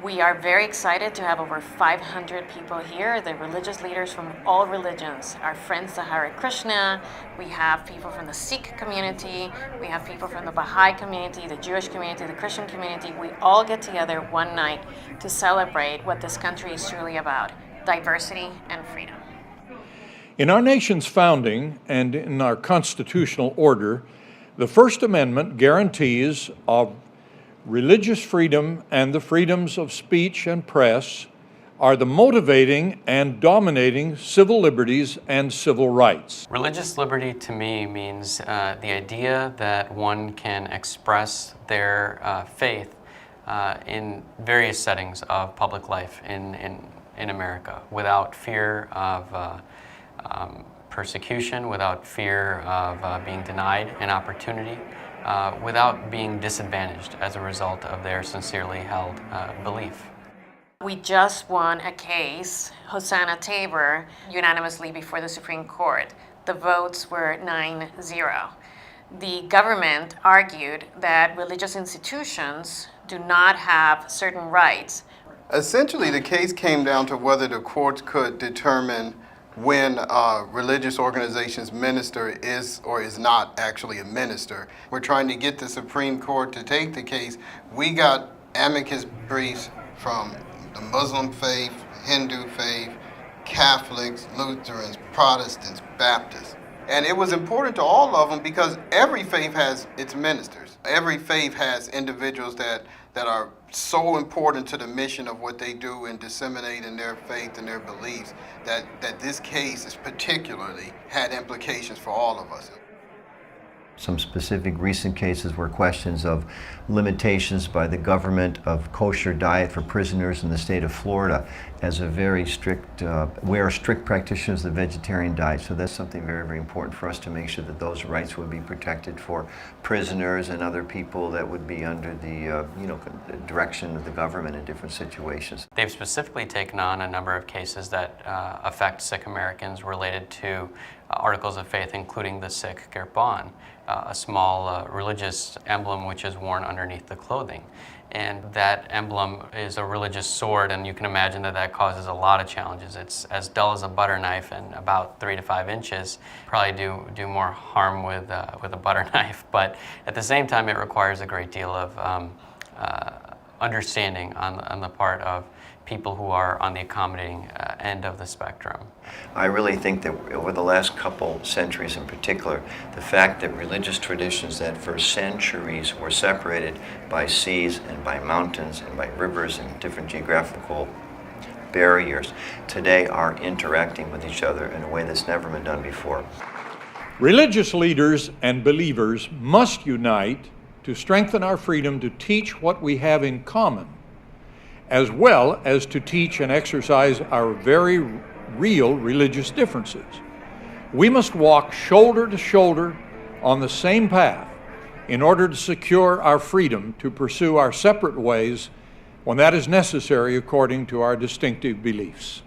We are very excited to have over 500 people here, the religious leaders from all religions. Our friends, the Hare Krishna, we have people from the Sikh community, we have people from the Baha'i community, the Jewish community, the Christian community. We all get together one night to celebrate what this country is truly about, diversity and freedom. In our nation's founding and in our constitutional order, the First Amendment guarantees of religious freedom and the freedoms of speech and press are the motivating and dominating civil liberties and civil rights. Religious liberty to me means the idea that one can express their faith in various settings of public life in America without fear of persecution, without fear of being denied an opportunity, without being disadvantaged as a result of their sincerely held belief. We just won a case, Hosanna-Tabor, unanimously before the Supreme Court. The votes were 9-0. The government argued that religious institutions do not have certain rights. Essentially, the case came down to whether the courts could determine when a religious organization's minister is or is not actually a minister. We're trying to get the Supreme Court to take the case. We got amicus briefs from the Muslim faith, Hindu faith, Catholics, Lutherans, Protestants, Baptists. And it was important to all of them because every faith has its ministers. Every faith has individuals that are so important to the mission of what they do and disseminating their faith and their beliefs that this case is particularly had implications for all of us. Some specific recent cases were questions of limitations by the government of kosher diet for prisoners in the state of Florida as a very strict, we are strict practitioners of the vegetarian diet, so that's something very, very important for us to make sure that those rights would be protected for prisoners and other people that would be under the direction of the government in different situations. They've specifically taken on a number of cases that affect Sikh Americans related to articles of faith, including the Sikh Kirpan, a small religious emblem which is worn underneath the clothing. And that emblem is a religious sword, and you can imagine that that causes a lot of challenges. It's as dull as a butter knife and about 3 to 5 inches. Probably do more harm with a butter knife, but at the same time it requires a great deal of understanding on the part of people who are on the accommodating end of the spectrum. I really think that over the last couple centuries in particular, the fact that religious traditions that for centuries were separated by seas and by mountains and by rivers and different geographical barriers, today are interacting with each other in a way that's never been done before. Religious leaders and believers must unite to strengthen our freedom to teach what we have in common, as well as to teach and exercise our very real religious differences. We must walk shoulder to shoulder on the same path in order to secure our freedom to pursue our separate ways when that is necessary according to our distinctive beliefs.